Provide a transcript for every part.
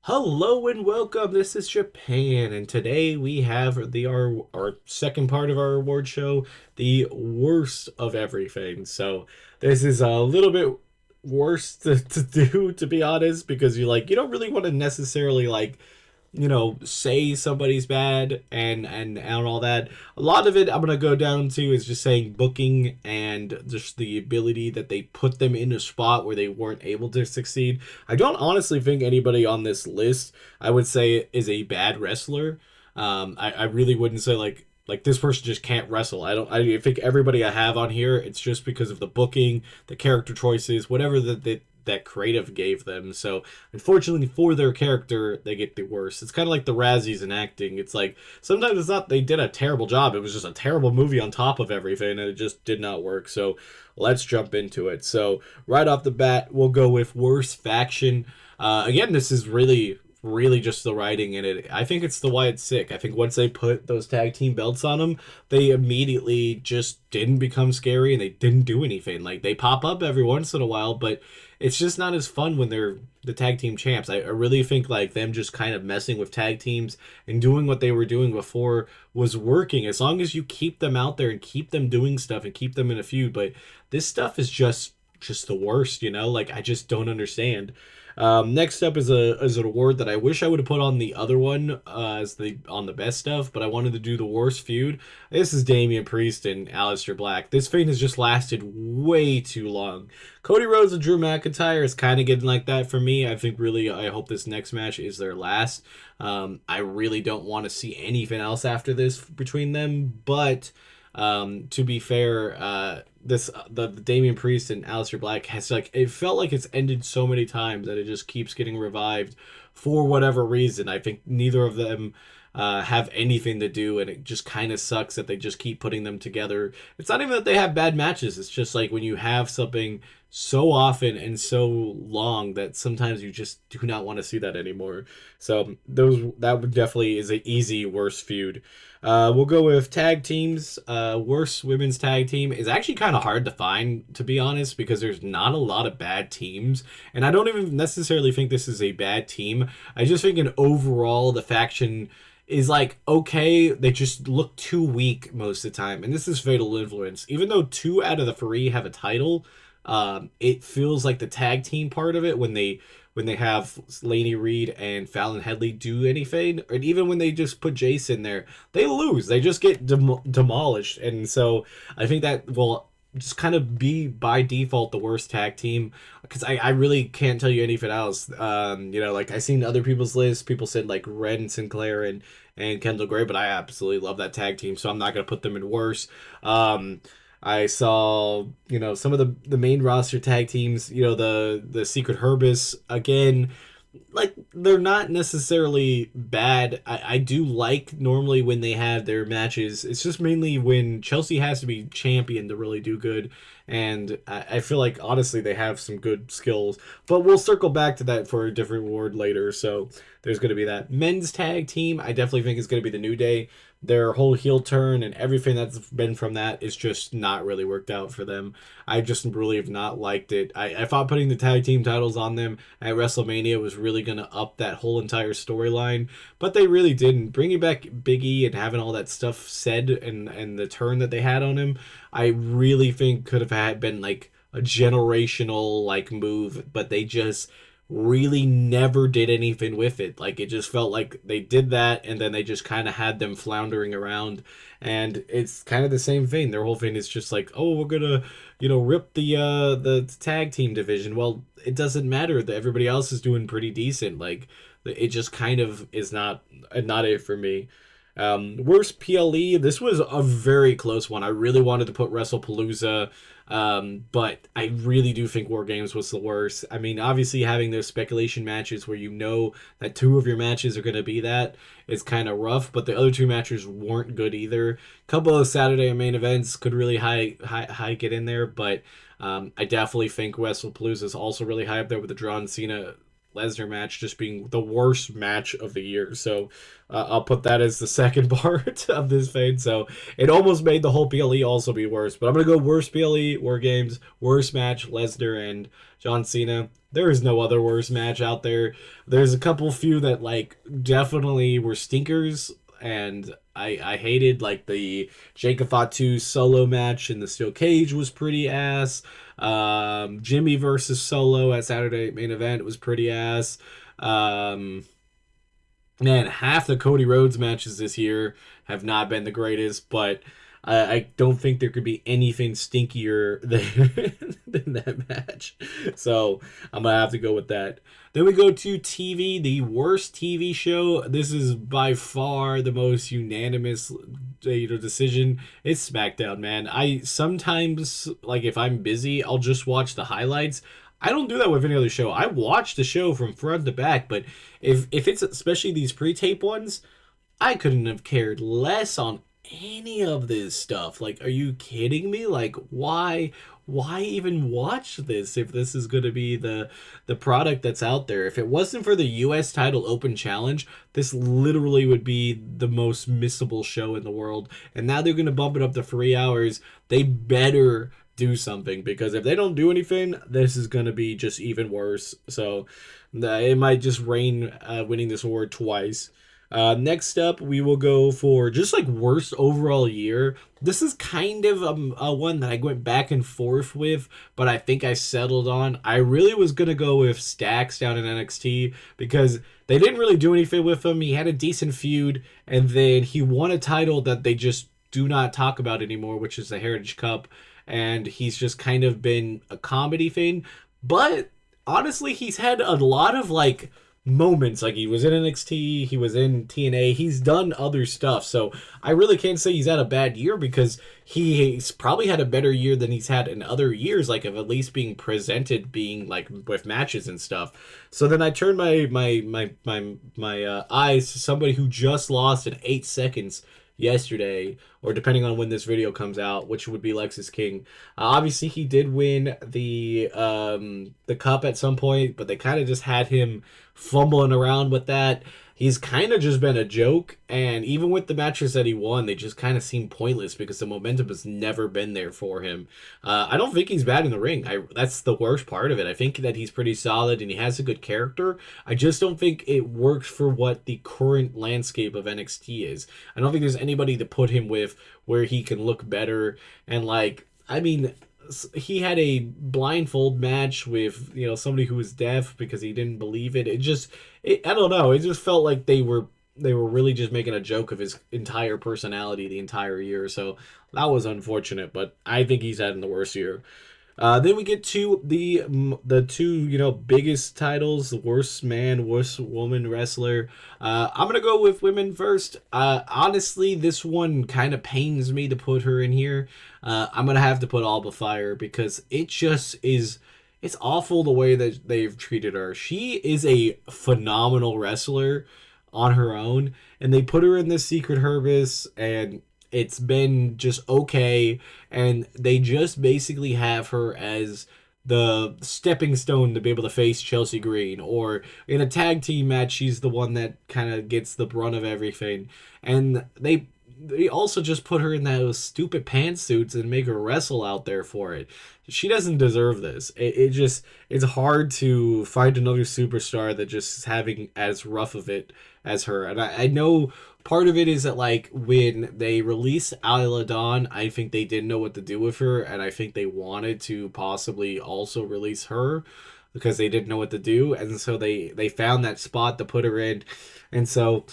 Hello and welcome. This is Japan, and today we have our second part of our award show, the worst of everything. So this is a little bit worse to do, to be honest, because you don't really want to necessarily say somebody's bad and all that. A lot of it I'm gonna go down to is just saying booking and just the ability that they put them in a spot where they weren't able to succeed. I don't honestly think anybody on this list I would say is a bad wrestler. I really wouldn't say like this person just can't wrestle. I think everybody I have on here, it's just because of the booking, the character choices, whatever that creative gave them. So unfortunately for their character, they get the worst. It's kind of like the Razzies in acting. It's like sometimes it's not they did a terrible job. It was just a terrible movie on top of everything, and it just did not work. So let's jump into it. So right off the bat, we'll go with worst faction. Again, this is really just the writing in it. I think it's the why it's sick. I think once they put those tag team belts on them, they immediately just didn't become scary and they didn't do anything. Like they pop up every once in a while, but it's just not as fun when they're the tag team champs. I really think like them just kind of messing with tag teams and doing what they were doing before was working as long as you keep them out there and keep them doing stuff and keep them in a feud. But this stuff is just the worst, Like I just don't understand. Next up is an award that I wish I would have put on the other one as the on the best stuff, but I wanted to do the worst feud. This is Damian Priest and Aleister Black. This feud has just lasted way too long. Cody Rhodes and Drew McIntyre is kind of getting like that for me. I think really I hope this next match is their last. I really don't want to see anything else after this between them, but to be fair, the Damian Priest and Aleister Black has like it felt like it's ended so many times that it just keeps getting revived for whatever reason. I think neither of them have anything to do, and it just kind of sucks that they just keep putting them together. It's not even that they have bad matches. It's just like when you have something so often and so long that sometimes you just do not want to see that anymore. So that would definitely is an easy worst feud. We'll go with tag teams. Worst women's tag team is actually kind of hard to find, to be honest, because there's not a lot of bad teams. And I don't even necessarily think this is a bad team. I just think in overall, the faction is like okay. They just look too weak most of the time. And this is Fatal Influence. Even though two out of the three have a title, it feels like the tag team part of it when they have Laney Reed and Fallon Headley do anything, and even when they just put Jace in there, they lose. They just get demolished, and so I think that will just kind of be by default the worst tag team because I really can't tell you anything else. Like I seen other people's lists. People said like Red Sinclair and Kendall Gray, but I absolutely love that tag team, so I'm not gonna put them in worse. I saw, some of the main roster tag teams, the Secret Herbis again, like they're not necessarily bad. I do like normally when they have their matches. It's just mainly when Chelsea has to be champion to really do good. And I feel like honestly they have some good skills. But we'll circle back to that for a different award later. So there's going to be that. Men's tag team, I definitely think is going to be the New Day. Their whole heel turn and everything that's been from that is just not really worked out for them. I just really have not liked it. I thought putting the tag team titles on them at WrestleMania was really going to up that whole entire storyline, but they really didn't. Bringing back Big E and having all that stuff said and the turn that they had on him, I really think could have been like a generational like move, but they just really never did anything with it. Like it just felt like they did that and then they just kind of had them floundering around, and it's kind of the same thing. Their whole thing is just like, oh, we're gonna rip the tag team division. Well, it doesn't matter that everybody else is doing pretty decent. Like it just kind of is not it for me. Worst PLE. This was a very close one. I really wanted to put WrestlePalooza, but I really do think War Games was the worst. I mean, obviously having those speculation matches where you know that two of your matches are going to be that is kind of rough, but the other two matches weren't good either. A couple of Saturday main events could really high get in there, but I definitely think WrestlePalooza is also really high up there with the John Cena Lesnar match just being the worst match of the year. So I'll put that as the second part of this fade. So it almost made the whole PLE also be worse. But I'm going to go worst PLE, War Games, worst match, Lesnar and John Cena. There is no other worst match out there. There's a couple few that like definitely were stinkers, and I hated like the Jacob Fatu solo match in the steel cage was pretty ass. Jimmy versus Solo at Saturday main event was pretty ass. Um, Man, half the Cody Rhodes matches this year have not been the greatest, but I don't think there could be anything stinkier than that match. So I'm gonna have to go with that. Then we go to TV, the worst TV show. This is by far the most unanimous, decision. It's SmackDown, man. I sometimes, like, if I'm busy, I'll just watch the highlights. I don't do that with any other show. I watch the show from front to back, but if it's especially these pre-tape ones, I couldn't have cared less on any of this stuff. Like, are you kidding me? Like, why even watch this if this is going to be the product that's out there? If it wasn't for the US title open challenge, this literally would be the most missable show in the world. And now they're going to bump it up to 3 hours. They better do something, because if they don't do anything, this is going to be just even worse. So it might just rain winning this award twice. Next up, we will go for just like worst overall year. This is kind of a one that I went back and forth with, but I think I settled on. I really was going to go with Stacks down in NXT because they didn't really do anything with him. He had a decent feud, and then he won a title that they just do not talk about anymore, which is the Heritage Cup. And he's just kind of been a comedy thing. But honestly, he's had a lot of like moments. Like, he was in NXT, he was in TNA, he's done other stuff. So I really can't say he's had a bad year, because he's probably had a better year than he's had in other years, like of at least being presented, being like with matches and stuff. So then I turned my eyes to somebody who just lost in 8 seconds yesterday, or depending on when this video comes out, which would be Lexus King. Obviously, he did win the cup at some point, but they kind of just had him fumbling around with that. He's kind of just been a joke, and even with the matches that he won, they just kind of seem pointless because the momentum has never been there for him. I don't think he's bad in the ring. That's the worst part of it. I think that he's pretty solid and he has a good character. I just don't think it works for what the current landscape of NXT is. I don't think there's anybody to put him with where he can look better. And like, I mean, he had a blindfold match with somebody who was deaf because he didn't believe it. I don't know. It just felt like they were really just making a joke of his entire personality the entire year. So that was unfortunate. But I think he's had the worst year. Then we get to the two biggest titles: worst man, worst woman wrestler. I'm gonna go with women first. Honestly, this one kind of pains me to put her in here. I'm gonna have to put Alba Fire because it just is. It's awful the way that they've treated her. She is a phenomenal wrestler on her own, and they put her in this Secret Service, and it's been just okay, and they just basically have her as the stepping stone to be able to face Chelsea Green, or in a tag team match, she's the one that kind of gets the brunt of everything. And they also just put her in those stupid pantsuits and make her wrestle out there for it. She doesn't deserve this. It's hard to find another superstar that just is having as rough of it as her. And I know part of it is that, like, when they released Isla Dawn, I think they didn't know what to do with her, and I think they wanted to possibly also release her because they didn't know what to do, and so they found that spot to put her in. And so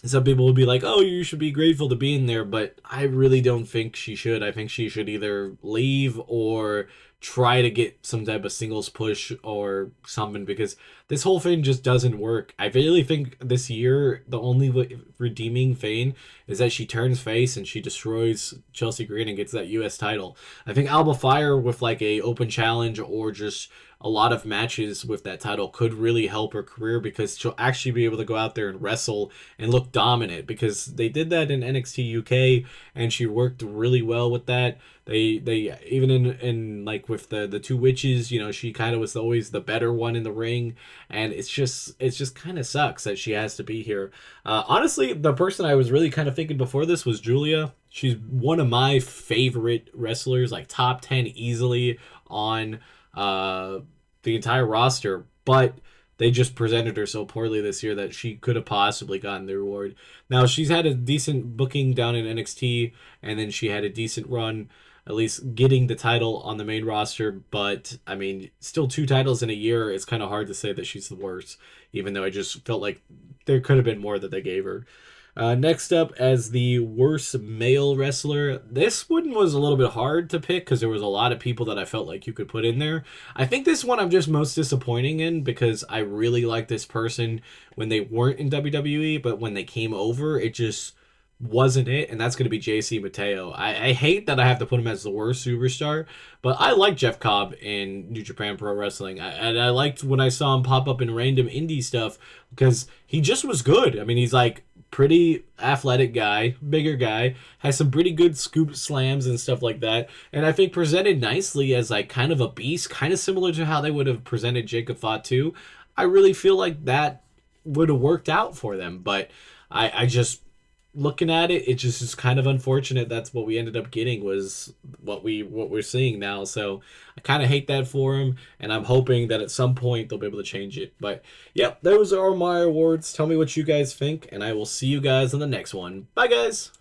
some people would be like, oh, you should be grateful to be in there, but I really don't think she should. I think she should either leave or try to get some type of singles push or something, because this whole thing just doesn't work. I really think this year the only redeeming thing is that she turns face and she destroys Chelsea Green and gets that US title. I think Alba Fire with like a open challenge or just a lot of matches with that title could really help her career because she'll actually be able to go out there and wrestle and look dominant, because they did that in NXT UK and she worked really well with that. They even in like with the two witches, you know, she kind of was always the better one in the ring, and it's just kind of sucks that she has to be here. Honestly, the person I was really kind of thinking before this was Julia. She's one of my favorite wrestlers, like top 10 easily on the entire roster, but they just presented her so poorly this year that she could have possibly gotten the reward. Now, she's had a decent booking down in NXT, and then she had a decent run, at least getting the title on the main roster. But, I mean, still 2 titles in a year, it's kind of hard to say that she's the worst, even though I just felt like there could have been more that they gave her. Next up, as the worst male wrestler, this one was a little bit hard to pick because there was a lot of people that I felt like you could put in there. I think this one I'm just most disappointing in because I really liked this person when they weren't in WWE, but when they came over, it just wasn't it, and that's going to be JC Mateo. I hate that I have to put him as the worst superstar, but I like Jeff Cobb in New Japan Pro Wrestling. And I liked when I saw him pop up in random indie stuff because he just was good. I mean, he's like pretty athletic guy, bigger guy, has some pretty good scoop slams and stuff like that, and I think presented nicely as like kind of a beast, kind of similar to how they would have presented Jacob Fatu. I really feel like that would have worked out for them, but I just looking at it, it just is kind of unfortunate. That's what we ended up getting was what we're seeing now. So I kind of hate that for him, and I'm hoping that at some point they'll be able to change it. But yep, those are my awards. Tell me what you guys think, and I will see you guys in the next one. Bye, guys.